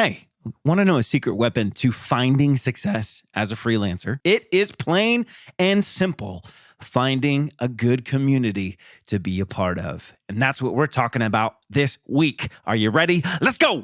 Hey, want to know a secret weapon to finding success as a freelancer? It is plain and simple. Finding a good community to be a part of. And that's what we're talking about this week. Are you ready? Let's go.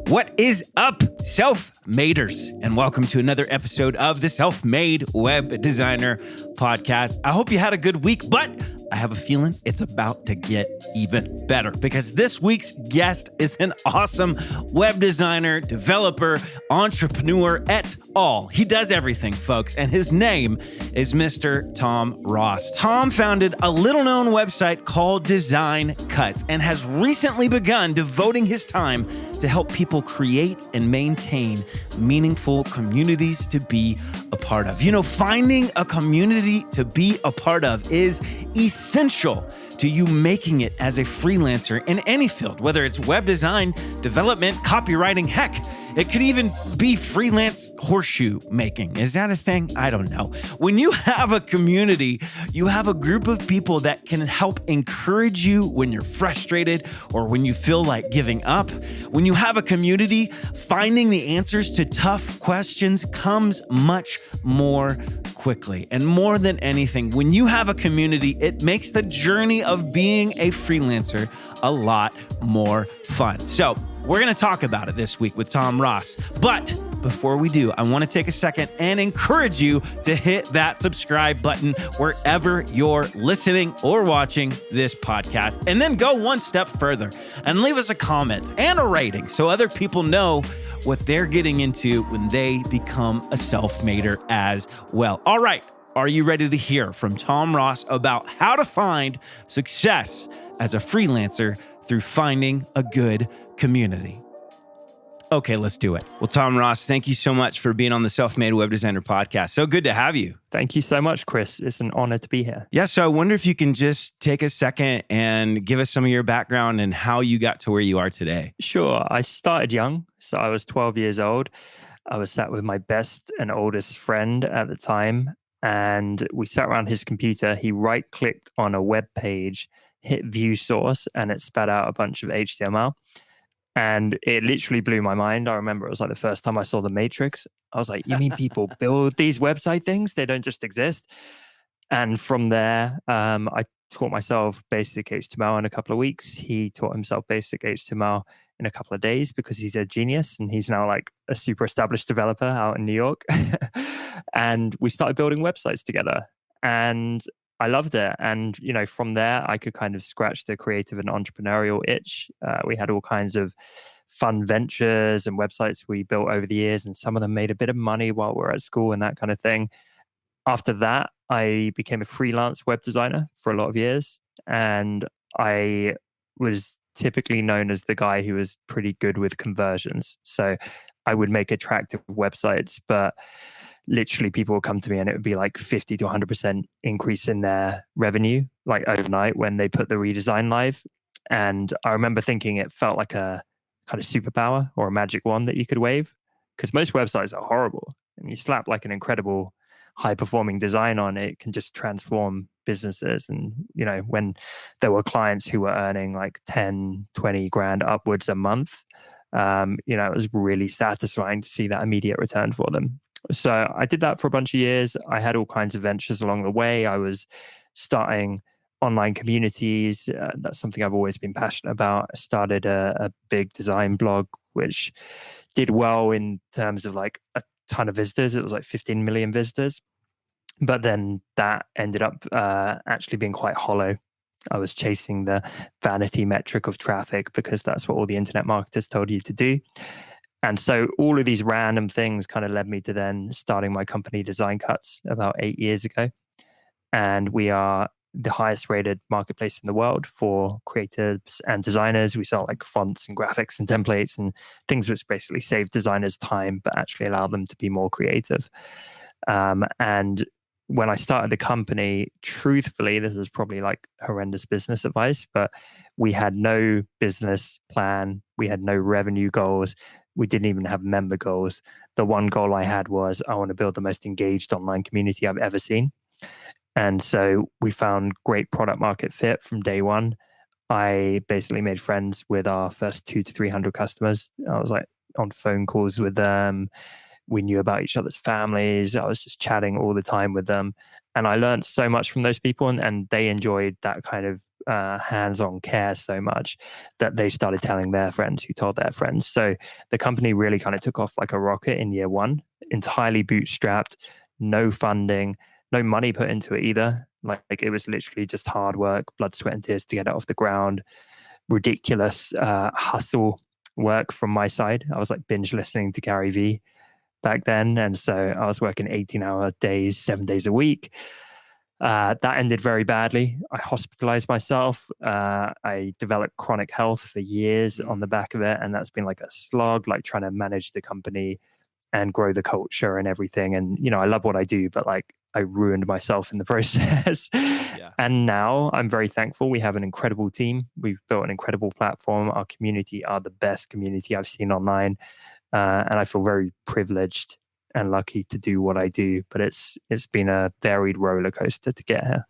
What is up, self-maders? And welcome to another episode of the Self-Made Web Designer Podcast. I hope you had a good week, but I have a feeling it's about to get even better because this week's guest is an awesome web designer, developer, entrepreneur et al. He does everything, folks, and his name is Mr. Tom Ross. Tom founded a little-known website called Design Cuts and has recently begun devoting his time to help people create and maintain meaningful communities to be a part of. You know, finding a community to be a part of is essential to you making it as a freelancer in any field, whether it's web design, development, copywriting, heck, it could even be freelance horseshoe making. Is that a thing? I don't know. When you have a community, you have a group of people that can help encourage you when you're frustrated or when you feel like giving up. When you have a community, finding the answers to tough questions comes much more quickly. And more than anything, when you have a community, it makes the journey of being a freelancer a lot more fun. So we're going to talk about it this week with Tom Ross. But before we do, I want to take a second and encourage you to hit that subscribe button wherever you're listening or watching this podcast. And then go one step further and leave us a comment and a rating so other people know what they're getting into when they become a self-mader as well. All right. Are you ready to hear from Tom Ross about how to find success as a freelancer through finding a good community? Okay, let's do it. Well, Tom Ross, thank you so much for being on the Self-Made Web Designer Podcast. So good to have you. Thank you so much, Chris. It's an honor to be here. Yeah, so I wonder if you can just take a second and give us some of your background and how you got to where you are today. Sure. I started young. So I was 12 years old. I was sat with my best and oldest friend at the time, and we sat around his computer. He right-clicked on a web page, hit view source, and it spat out a bunch of HTML. And it literally blew my mind. I remember it was like the first time I saw the Matrix. I was like, you mean people build these website things? They don't just exist. And from there, I taught myself basic HTML in a couple of weeks. He taught himself basic HTML in a couple of days because he's a genius. And he's now like a super established developer out in New York. And we started building websites together. And I loved it. And, you know, from there, I could kind of scratch the creative and entrepreneurial itch. We had all kinds of fun ventures and websites we built over the years, and some of them made a bit of money while we were at school and that kind of thing. After that, I became a freelance web designer for a lot of years. And I was typically known as the guy who was pretty good with conversions. So I would make attractive websites, but literally people would come to me and it would be like 50 to 100% increase in their revenue, like overnight when they put the redesign live. And I remember thinking it felt like a kind of superpower or a magic wand that you could wave, because most websites are horrible. And you slap like an incredible high performing design on it, can just transform businesses. And, you know, when there were clients who were earning like 10, 20 grand upwards a month, you know, it was really satisfying to see that immediate return for them. So I did that for a bunch of years. I had all kinds of ventures along the way. I was starting online communities. That's something I've always been passionate about. I started a big design blog, which did well in terms of like a ton of visitors. It was like 15 million visitors. But then that ended up actually being quite hollow. I was chasing the vanity metric of traffic because that's what all the internet marketers told you to do. And so all of these random things kind of led me to then starting my company Design Cuts about 8 years ago. And we are the highest rated marketplace in the world for creatives and designers. We sell like fonts and graphics and templates and things which basically save designers time, but actually allow them to be more creative. And when I started the company, truthfully, this is probably like horrendous business advice, but we had no business plan. We had no revenue goals. We didn't even have member goals. The one goal I had was I want to build the most engaged online community I've ever seen. And so we found great product market fit from day one. I basically made friends with our first 200 to 300 customers. I was like on phone calls with them. We knew about each other's families. I was just chatting all the time with them. And I learned so much from those people, and they enjoyed that kind of hands-on care so much that they started telling their friends who told their friends. So the company really kind of took off like a rocket in year one, entirely bootstrapped, no funding, no money put into it either. Like it was literally just hard work, blood, sweat, and tears to get it off the ground. Ridiculous hustle work from my side. I was like binge listening to Gary Vee back then. And so I was working 18-hour days, 7 days a week. That ended very badly. I hospitalized myself. I developed chronic health for years on the back of it. And that's been like a slog, like trying to manage the company and grow the culture and everything. And, you know, I love what I do, but like I ruined myself in the process. Yeah. And now I'm very thankful. We have an incredible team. We've built an incredible platform. Our community are the best community I've seen online. And I feel very privileged and lucky to do what I do, but it's been a varied roller coaster to get here.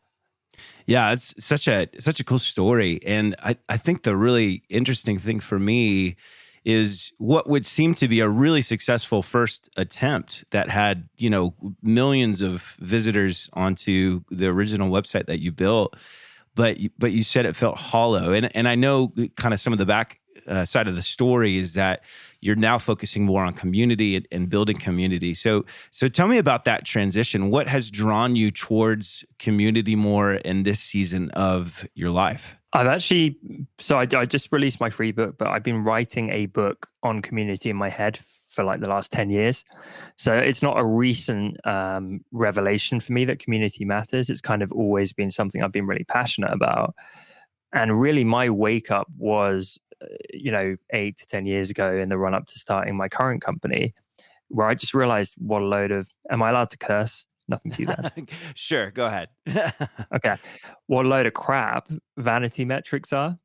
Yeah, it's such a cool story. And I think the really interesting thing for me is what would seem to be a really successful first attempt that had, you know, millions of visitors onto the original website that you built, but you said it felt hollow. And I know kind of some of the back side of the story is that you're now focusing more on community and building community. So tell me about that transition. What has drawn you towards community more in this season of your life? I've actually, so I just released my free book, but I've been writing a book on community in my head for like the last 10 years. So it's not a recent revelation for me that community matters. It's kind of always been something I've been really passionate about. And really my wake up was, 8 to 10 years ago in the run up to starting my current company, where I just realized what a load of, am I allowed to curse? Nothing too bad. Sure, go ahead. Okay. What a load of crap vanity metrics are.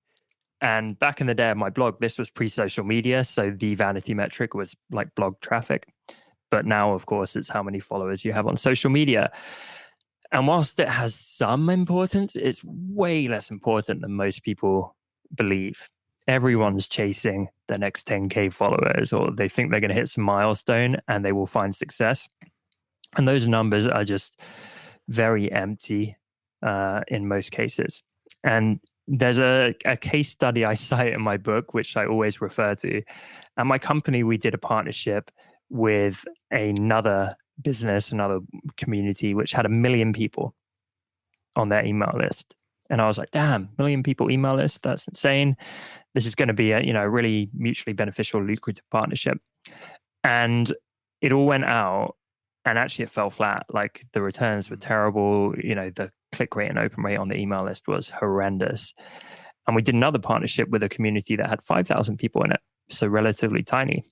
And back in the day of my blog, this was pre-social media. So the vanity metric was like blog traffic. But now, of course, it's how many followers you have on social media. And whilst it has some importance, it's way less important than most people believe. Everyone's chasing the next 10K followers, or they think they're going to hit some milestone and they will find success. And those numbers are just very empty in most cases. And there's a case study I cite in my book, which I always refer to. At my company, we did a partnership with another business, another community, which had 1 million people on their email list. And I was like, damn, 1 million people email list. That's insane. This is going to be a really mutually beneficial, lucrative partnership. And it all went out. And actually, it fell flat. Like the returns were terrible. The click rate and open rate on the email list was horrendous. And we did another partnership with a community that had 5,000 people in it, so relatively tiny.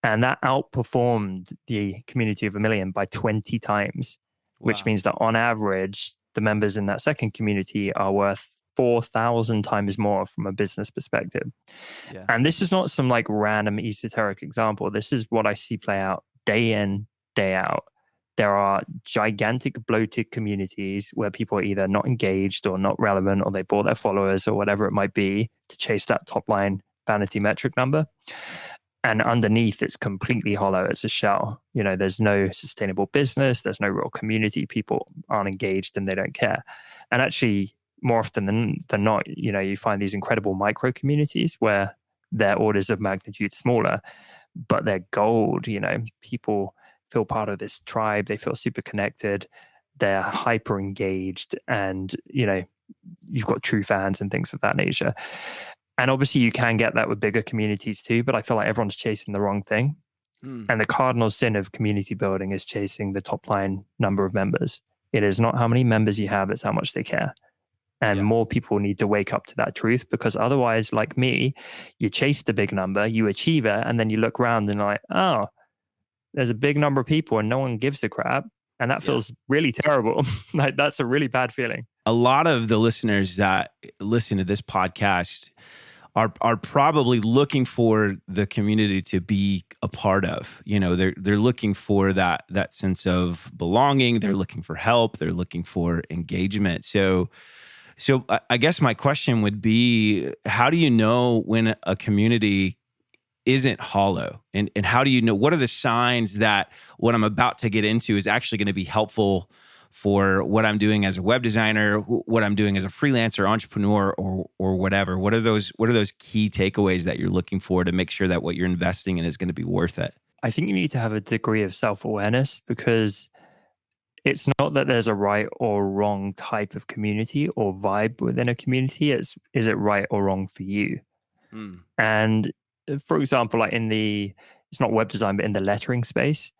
And that outperformed the community of 1 million by 20 times, which means that on average, the members in that second community are worth 4,000 times more from a business perspective. Yeah. And this is not some like random esoteric example. This is what I see play out day in, day out. There are gigantic bloated communities where people are either not engaged or not relevant, or they bought their followers or whatever it might be to chase that top line vanity metric number. And underneath, it's completely hollow. It's a shell. There's no sustainable business. There's no real community. People aren't engaged and they don't care. And actually, more often than not, you find these incredible micro communities where they're orders of magnitude smaller, but they're gold. People feel part of this tribe. They feel super connected. They're hyper engaged, and you've got true fans and things of that nature. And obviously you can get that with bigger communities too, but I feel like everyone's chasing the wrong thing. And the cardinal sin of community building is chasing the top line number of members. It is not how many members you have, it's how much they care. And more people need to wake up to that truth, because otherwise, like me, you chase the big number, you achieve it, and then you look around and like, oh, there's a big number of people and no one gives a crap. And that feels really terrible. Like that's a really bad feeling. A lot of the listeners that listen to this podcast are probably looking for the community to be a part of. They're looking for that sense of belonging. They're looking for help. They're looking for engagement. So So I guess my question would be, how do you know when a community isn't hollow? And how do you know, what are the signs that what I'm about to get into is actually going to be helpful for what I'm doing as a web designer, what I'm doing as a freelancer, entrepreneur, or whatever? What are those key takeaways that you're looking for to make sure that what you're investing in is going to be worth it? I think you need to have a degree of self-awareness, because it's not that there's a right or wrong type of community or vibe within a community. Is it right or wrong for you? Mm. And for example, like it's not web design, but in the lettering space,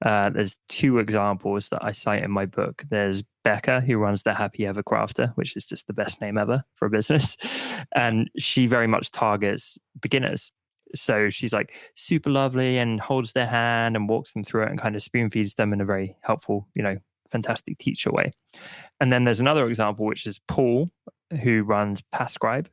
there's two examples that I cite in my book. There's Becca, who runs the Happy Ever Crafter, which is just the best name ever for a business. And she very much targets beginners. So she's like super lovely and holds their hand and walks them through it and kind of spoon feeds them in a very helpful, fantastic teacher way. And then there's another example, which is Paul, who runs Pascribe.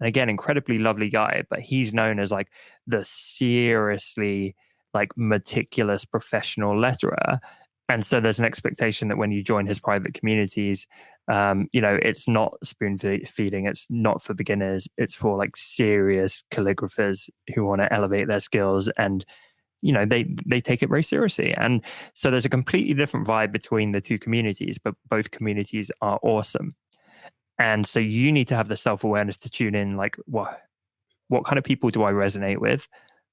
And again, incredibly lovely guy, but he's known as like the seriously like meticulous professional letterer. And so there's an expectation that when you join his private communities, it's not spoon feeding. It's not for beginners. It's for like serious calligraphers who want to elevate their skills, and they take it very seriously. And so there's a completely different vibe between the two communities, but both communities are awesome. And so you need to have the self-awareness to tune in, like, what kind of people do I resonate with?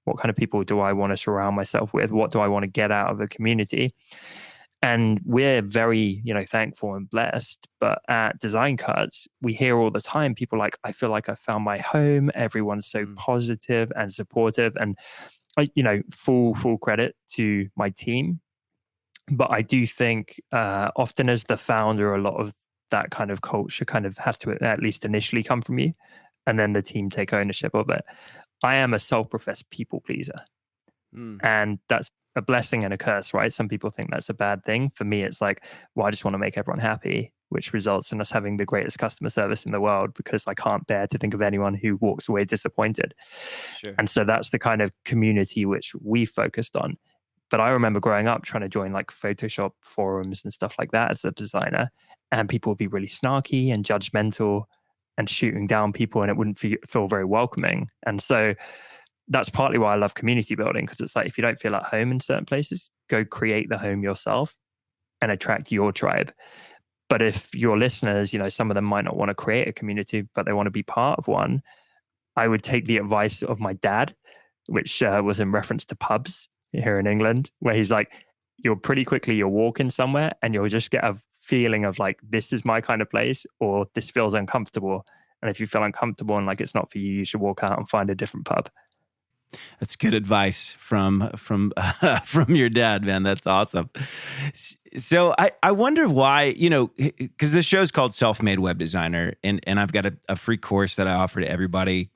What kind of people do I want to surround myself with? What do I want to get out of a community? And we're very, thankful and blessed. But at Design Cuts, we hear all the time people like, I feel like I found my home. Everyone's so positive and supportive. And, full credit to my team. But I do think often as the founder, a lot of that kind of culture kind of has to at least initially come from you, and then the team take ownership of it. I am a self-professed people pleaser. And that's a blessing and a curse, right? Some people think that's a bad thing. For me, it's like, well, I just want to make everyone happy, which results in us having the greatest customer service in the world, because I can't bear to think of anyone who walks away disappointed. Sure. And so that's the kind of community which we focused on. But I remember growing up trying to join like Photoshop forums and stuff like that as a designer, and people would be really snarky and judgmental and shooting down people, and it wouldn't feel very welcoming. And so that's partly why I love community building, because it's like, if you don't feel at home in certain places, go create the home yourself and attract your tribe. But if your listeners, some of them might not want to create a community, but they want to be part of one, I would take the advice of my dad, which was in reference to pubs here in England, where he's like, you'll walk in somewhere and you'll just get a feeling of like, this is my kind of place, or this feels uncomfortable. And if you feel uncomfortable and like it's not for you, you should walk out and find a different pub. That's good advice from your dad, man. That's awesome. So I wonder why, because this show's called Self-Made Web Designer, and I've got a free course that I offer to everybody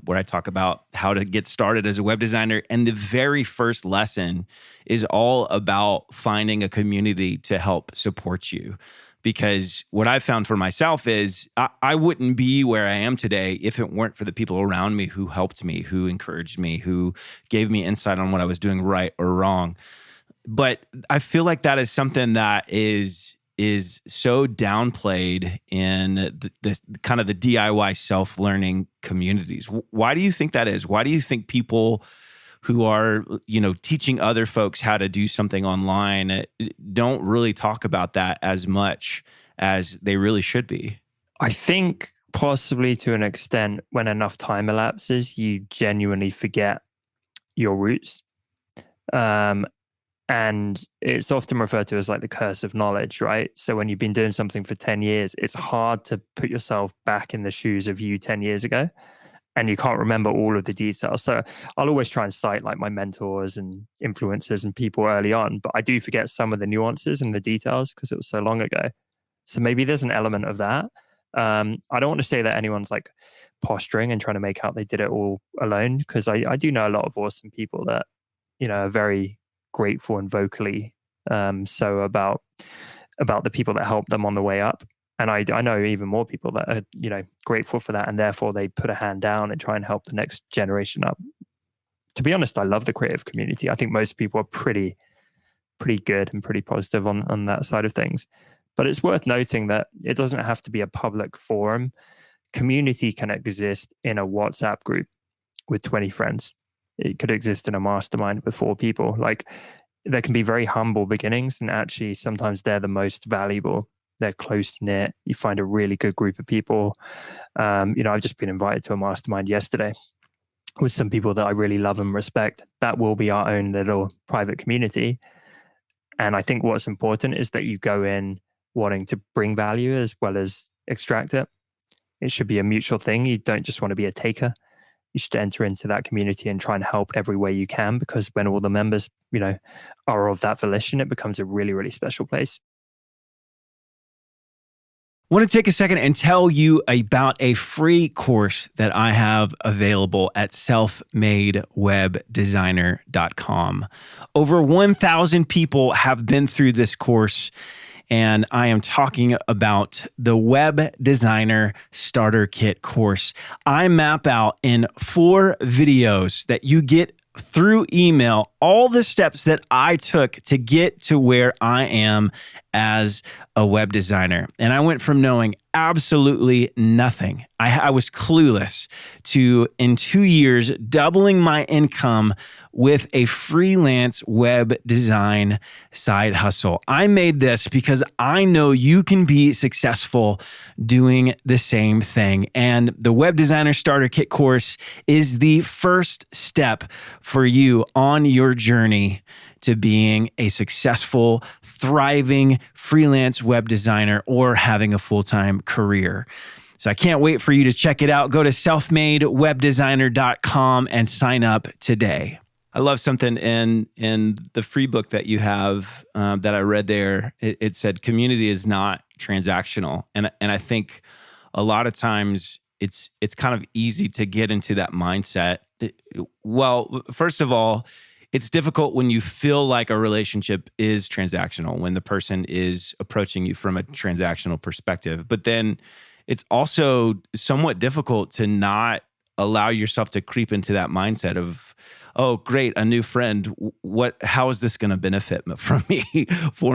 where I talk about how to get started as a web designer. And the very first lesson is all about finding a community to help support you. Because what I've found for myself is I wouldn't be where I am today if it weren't for the people around me who helped me, who encouraged me, who gave me insight on what I was doing right or wrong. But I feel like that is something that is so downplayed in the kind of the DIY self-learning communities. Why do you think that is? Why do you think people who are, teaching other folks how to do something online don't really talk about that as much as they really should be? I think possibly to an extent, when enough time elapses, you genuinely forget your roots. And it's often referred to as like the curse of knowledge, right? So when you've been doing something for 10 years, it's hard to put yourself back in the shoes of you 10 years ago. And you can't remember all of the details. So I'll always try and cite like my mentors and influencers and people early on, but I do forget some of the nuances and the details because it was so long ago. So maybe there's an element of that. I don't want to say that anyone's like posturing and trying to make out they did it all alone, because I do know a lot of awesome people that, are very grateful and vocally so about the people that helped them on the way up. And I know even more people that are, grateful for that, and therefore they put a hand down and try and help the next generation up. To be honest, I love the creative community. I think most people are pretty good and pretty positive on that side of things. But it's worth noting that it doesn't have to be a public forum. Community can exist in a WhatsApp group with 20 friends. It could exist in a mastermind with 4 people. Like, there can be very humble beginnings, and actually sometimes they're the most valuable. They're close knit. You find a really good group of people. I've just been invited to a mastermind yesterday with some people that I really love and respect. That will be our own little private community. And I think what's important is that you go in wanting to bring value as well as extract it. It should be a mutual thing. You don't just want to be a taker. You should enter into that community and try and help every way you can, because when all the members, are of that volition, it becomes a really, really special place. I want to take a second and tell you about a free course that I have available at selfmadewebdesigner.com. Over 1,000 people have been through this course, and I am talking about the Web Designer Starter Kit course. I map out in 4 videos that you get through email all the steps that I took to get to where I am as a web designer. And I went from knowing absolutely nothing. I was clueless to, in 2 years, doubling my income with a freelance web design side hustle. I made this because I know you can be successful doing the same thing. And the Web Designer Starter Kit course is the first step for you on your journey to being a successful, thriving freelance web designer or having a full-time career. So I can't wait for you to check it out. Go to selfmadewebdesigner.com and sign up today. I love something in the free book that you have that I read there. It said community is not transactional, and I think a lot of times it's kind of easy to get into that mindset. Well, first of all, it's difficult when you feel like a relationship is transactional, when the person is approaching you from a transactional perspective. But then it's also somewhat difficult to not allow yourself to creep into that mindset of, oh, great, a new friend. How is this going to benefit for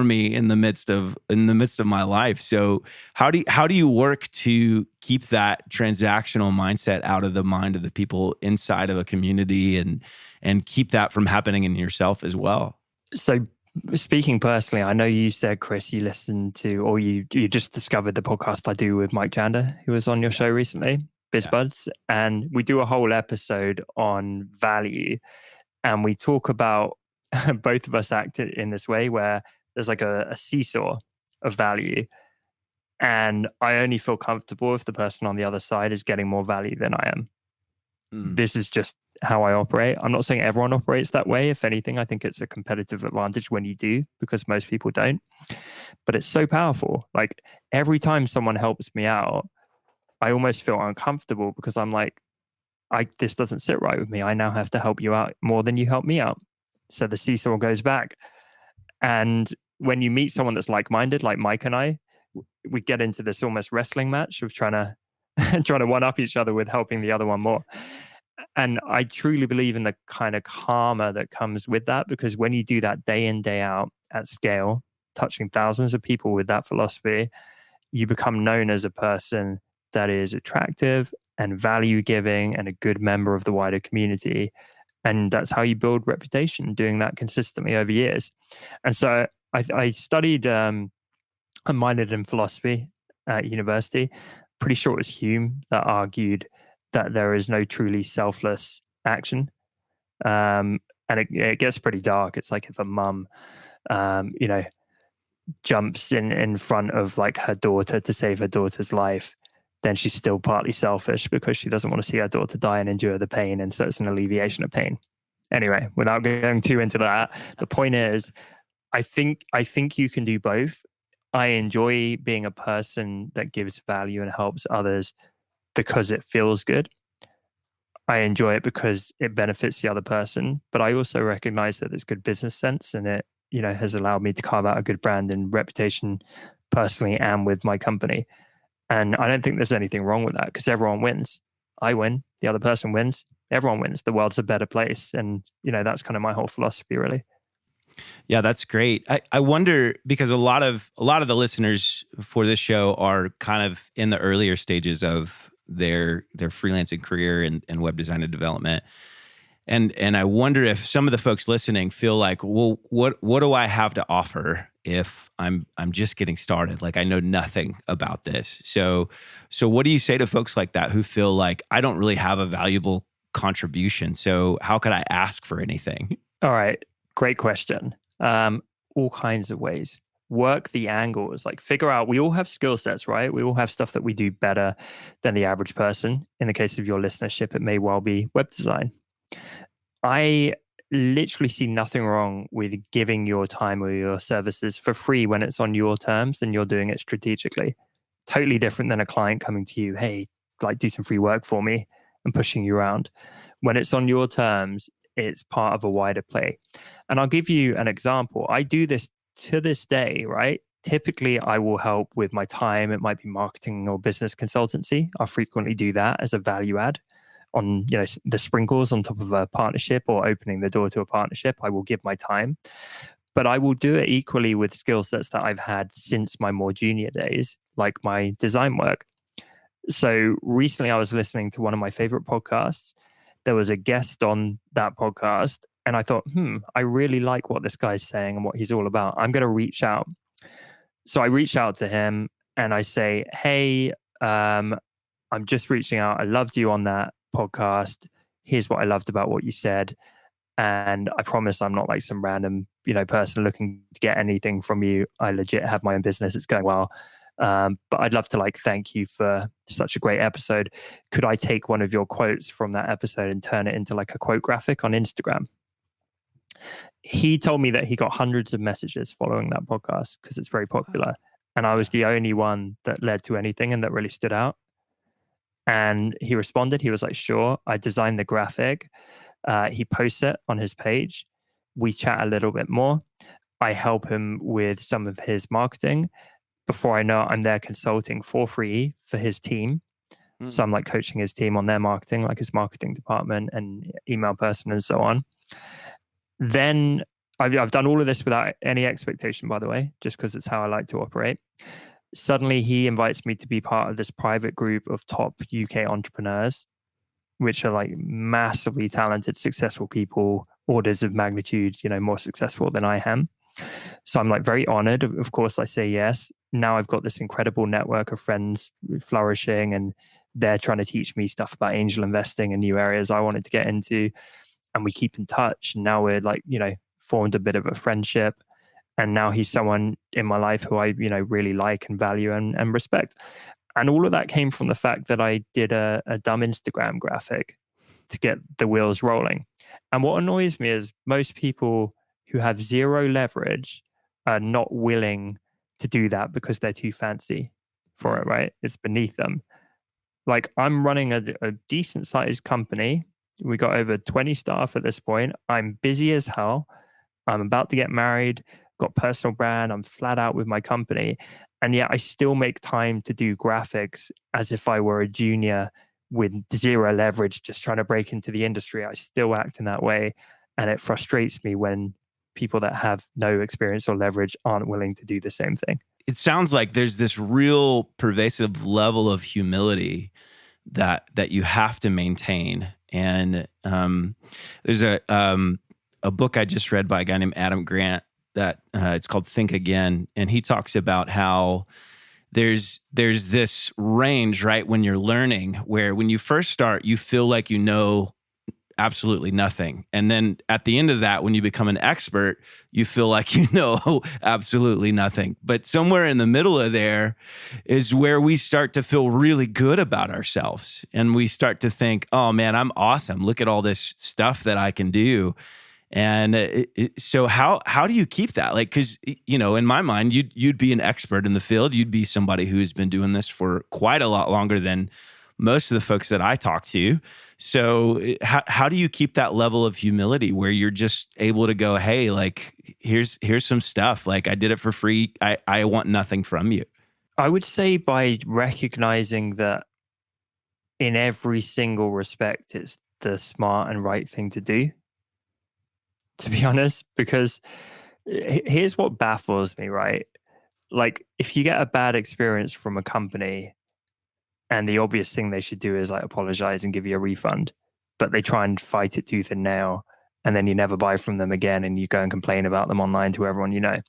me in the midst of my life? So how do you work to keep that transactional mindset out of the mind of the people inside of a community and keep that from happening in yourself as well? So speaking personally, I know you said, Chris, you listened to, or you just discovered the podcast I do with Mike Chander, who was on your show recently, BizBuds. Yeah. And we do a whole episode on value. And we talk about both of us act in this way where there's like a seesaw of value. And I only feel comfortable if the person on the other side is getting more value than I am. This is just how I operate. I'm not saying everyone operates that way. If anything, I think it's a competitive advantage when you do, because most people don't. But it's so powerful. Like, every time someone helps me out, I almost feel uncomfortable because I'm like, this doesn't sit right with me. I now have to help you out more than you help me out. So the seesaw goes back. And when you meet someone that's like-minded, like Mike and I, we get into this almost wrestling match of trying to one-up each other with helping the other one more. And I truly believe in the kind of karma that comes with that, because when you do that day in, day out at scale, touching thousands of people with that philosophy, you become known as a person that is attractive and value-giving and a good member of the wider community. And that's how you build reputation, doing that consistently over years. And so I studied, I minored in philosophy at university. Pretty sure it was Hume that argued that there is no truly selfless action. And it gets pretty dark. It's like if a mum, jumps in front of like her daughter to save her daughter's life, then she's still partly selfish because she doesn't want to see her daughter die and endure the pain. And so it's an alleviation of pain. Anyway, without going too into that, the point is, I think you can do both. I enjoy being a person that gives value and helps others because it feels good. I enjoy it because it benefits the other person, but I also recognize that it's good business sense, and it, has allowed me to carve out a good brand and reputation personally and with my company. And I don't think there's anything wrong with that, because everyone wins. I win, the other person wins, everyone wins. The world's a better place. And, that's kind of my whole philosophy, really. Yeah, that's great. I wonder, because a lot of the listeners for this show are kind of in the earlier stages of their freelancing career and web design and development. And I wonder if some of the folks listening feel like, well, what do I have to offer if I'm just getting started? Like, I know nothing about this. So what do you say to folks like that who feel like, I don't really have a valuable contribution? So how could I ask for anything? All right, great question. All kinds of ways. Work the angles, like figure out, we all have skill sets, right? We all have stuff that we do better than the average person. In the case of your listenership, it may well be web design. I literally see nothing wrong with giving your time or your services for free when it's on your terms and you're doing it strategically. Totally different than a client coming to you, hey, like do some free work for me, and pushing you around. When it's on your terms, it's part of a wider play. And I'll give you an example. I do this to this day, right? Typically, I will help with my time. It might be marketing or business consultancy. I'll frequently do that as a value add on, the sprinkles on top of a partnership or opening the door to a partnership. I will give my time, but I will do it equally with skill sets that I've had since my more junior days, like my design work. So recently I was listening to one of my favorite podcasts. There was a guest on that podcast, and I thought, I really like what this guy's saying and what he's all about. I'm going to reach out. So I reach out to him and I say, hey, I'm just reaching out. I loved you on that podcast. Here's what I loved about what you said. And I promise I'm not like some random, person looking to get anything from you. I legit have my own business. It's going well. But I'd love to thank you for such a great episode. Could I take one of your quotes from that episode and turn it into a quote graphic on Instagram? He told me that he got hundreds of messages following that podcast because it's very popular. And I was the only one that led to anything and that really stood out. And he responded. He was like, sure. I designed the graphic. He posts it on his page. We chat a little bit more. I help him with some of his marketing. Before I know it, I'm there consulting for free for his team. So I'm coaching his team on their marketing, like his marketing department and email person and so on. Then I've done all of this without any expectation, by the way, just because it's how I like to operate. Suddenly he invites me to be part of this private group of top UK entrepreneurs, which are massively talented, successful people, orders of magnitude, more successful than I am. So I'm very honored. Of course, I say yes. Now I've got this incredible network of friends flourishing, and they're trying to teach me stuff about angel investing and new areas I wanted to get into. And we keep in touch. And now we're formed a bit of a friendship. And now he's someone in my life who I, really like and value and respect. And all of that came from the fact that I did a dumb Instagram graphic to get the wheels rolling. And what annoys me is most people who have zero leverage are not willing to do that because they're too fancy for it, right? It's beneath them. I'm running a decent sized company. We got over 20 staff at this point. I'm busy as hell. I'm about to get married, got personal brand. I'm flat out with my company. And yet I still make time to do graphics as if I were a junior with zero leverage, just trying to break into the industry. I still act in that way. And it frustrates me when people that have no experience or leverage aren't willing to do the same thing. It sounds like there's this real pervasive level of humility that you have to maintain. And there's a book I just read by a guy named Adam Grant that it's called Think Again. And he talks about how there's this range, right, when you're learning, where when you first start, you feel like you know absolutely nothing. And then at the end of that, when you become an expert, you feel like you know absolutely nothing. But somewhere in the middle of there is where we start to feel really good about ourselves. And we start to think, oh man, I'm awesome. Look at all this stuff that I can do. And so how do you keep that? Because, in my mind, you'd be an expert in the field. You'd be somebody who's been doing this for quite a lot longer than most of the folks that I talk to. So how do you keep that level of humility where you're just able to go, hey, here's some stuff. I did it for free. I want nothing from you. I would say by recognizing that in every single respect, it's the smart and right thing to do, to be honest, because Here's what baffles me, right? Like, if you get a bad experience from a company and the obvious thing they should do is like apologize and give you a refund, but they try and fight it tooth and nail, and then you never buy from them again and you go and complain about them online to everyone you know.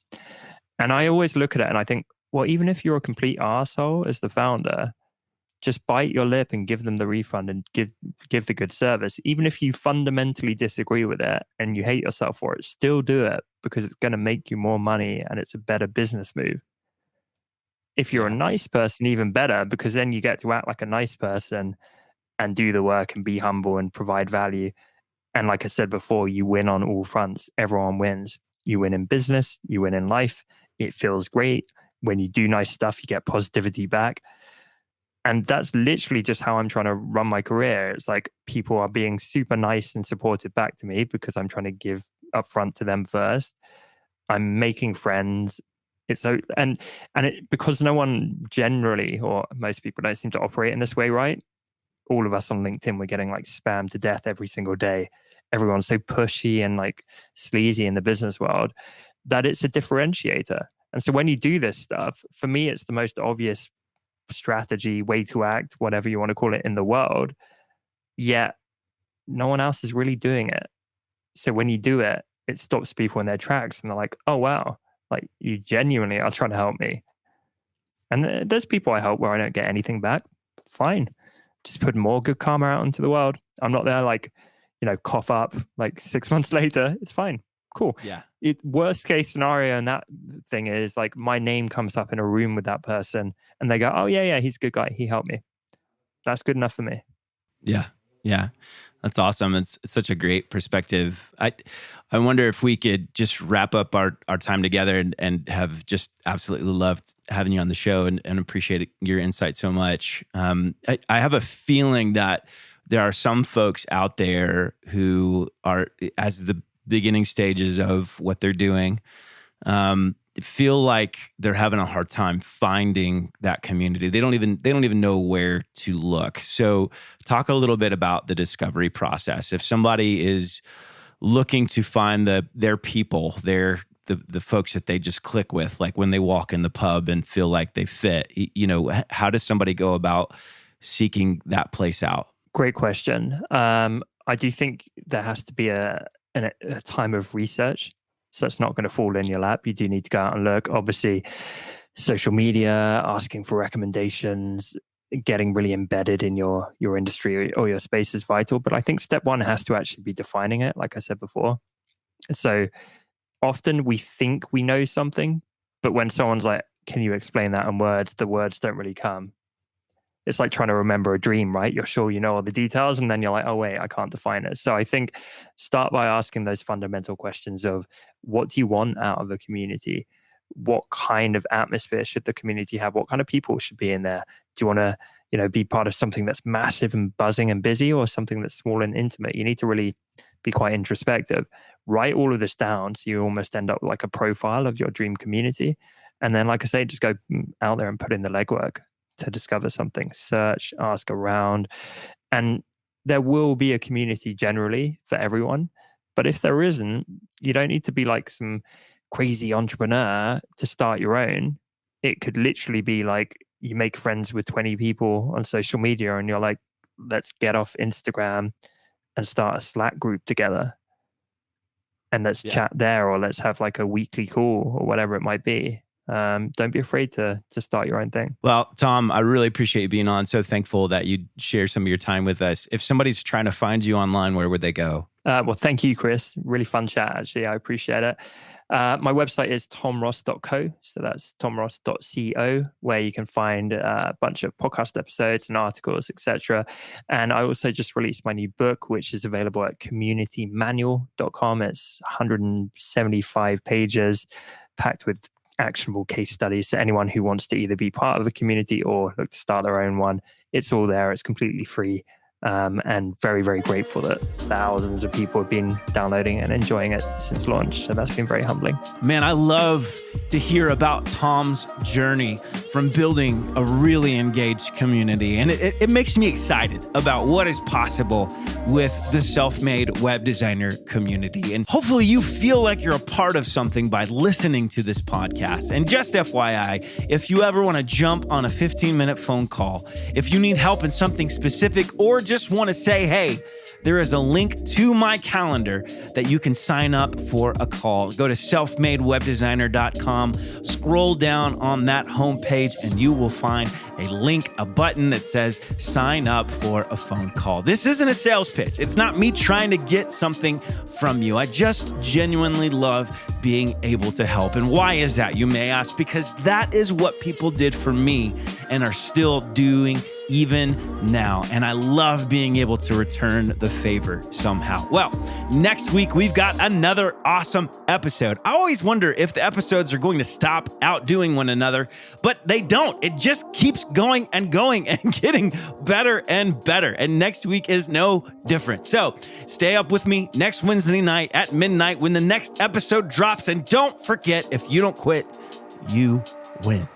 And I always look at it and I think, well, even if you're a complete arsehole as the founder, just bite your lip and give them the refund and give the good service. Even if you fundamentally disagree with it and you hate yourself for it, still do it, because it's going to make you more money and it's a better business move. If you're a nice person, even better, because then you get to act like a nice person and do the work and be humble and provide value. And like I said before, you win on all fronts. Everyone wins. You win in business, you win in life. It feels great. When you do nice stuff, you get positivity back. And that's literally just how I'm trying to run my career. It's like people are being super nice and supportive back to me because I'm trying to give upfront to them first. I'm making friends. It's so because no one generally, or most people don't seem to operate in this way, right? All of us on LinkedIn, we're getting like spammed to death every single day. Everyone's so pushy and like sleazy in the business world that it's a differentiator. And so when you do this stuff, for me, it's the most obvious strategy, way to act, whatever you want to call it, in the world. Yet no one else is really doing it. So when you do it, it stops people in their tracks and they're like, oh, wow, like you genuinely are trying to help me. And there's people I help where I don't get anything back. Fine. Just put more good karma out into the world. I'm not there like, cough up like 6 months later. It's fine. Cool. Yeah. Worst case scenario in that thing is like my name comes up in a room with that person and they go, oh yeah, he's a good guy. He helped me. That's good enough for me. Yeah. Yeah. That's awesome. It's such a great perspective. I wonder if we could just wrap up our time together and have just absolutely loved having you on the show and appreciate your insight so much. I have a feeling that there are some folks out there who are, as the beginning stages of what they're doing, feel like they're having a hard time finding that community. They don't even know where to look. So talk a little bit about the discovery process. If somebody is looking to find their people, the folks that they just click with, like when they walk in the pub and feel like they fit, how does somebody go about seeking that place out? Great question. I do think there has to be a time of research. So it's not going to fall in your lap. You do need to go out and look. Obviously, social media, asking for recommendations, getting really embedded in your industry or your space is vital. But I think step one has to actually be defining it, like I said before. So often we think we know something, but when someone's like, can you explain that in words? The words don't really come. It's like trying to remember a dream, right? You're sure you know all the details and then you're like, oh, wait, I can't define it. So I think start by asking those fundamental questions of what do you want out of a community? What kind of atmosphere should the community have? What kind of people should be in there? Do you want to, be part of something that's massive and buzzing and busy or something that's small and intimate? You need to really be quite introspective. Write all of this down so you almost end up with like a profile of your dream community. And then, like I say, just go out there and put in the legwork to discover something. Search, ask around, and there will be a community generally for everyone. But if there isn't, you don't need to be like some crazy entrepreneur to start your own. It could literally be like you make friends with 20 people on social media and you're like, let's get off Instagram and start a Slack group together. And let's chat there, or let's have like a weekly call or whatever it might be. Don't be afraid to start your own thing. Well, Tom, I really appreciate you being on. So thankful that you share some of your time with us. If somebody's trying to find you online, where would they go? Well, thank you, Chris. Really fun chat, actually. I appreciate it. My website is tomross.co. So that's tomross.co, where you can find a bunch of podcast episodes and articles, etc. And I also just released my new book, which is available at communitymanual.com. It's 175 pages, packed with actionable case studies. So anyone who wants to either be part of a community or look to start their own one, it's all there. It's completely free. and very, very grateful that thousands of people have been downloading and enjoying it since launch. So that's been very humbling. Man, I love to hear about Tom's journey from building a really engaged community. And it makes me excited about what is possible with the self-made web designer community. And hopefully you feel like you're a part of something by listening to this podcast. And just FYI, if you ever want to jump on a 15-minute phone call, if you need help in something specific, or just want to say, hey, there is a link to my calendar that you can sign up for a call. Go to selfmadewebdesigner.com, scroll down on that homepage, and you will find a link, a button that says sign up for a phone call. This isn't a sales pitch. It's not me trying to get something from you. I just genuinely love being able to help. And why is that, you may ask? Because that is what people did for me and are still doing even now. And I love being able to return the favor somehow. Well, next week, we've got another awesome episode. I always wonder if the episodes are going to stop outdoing one another, but they don't. It just keeps going and getting better and better. And next week is no different. So stay up with me next Wednesday night at midnight when the next episode drops. And don't forget, if you don't quit, you win.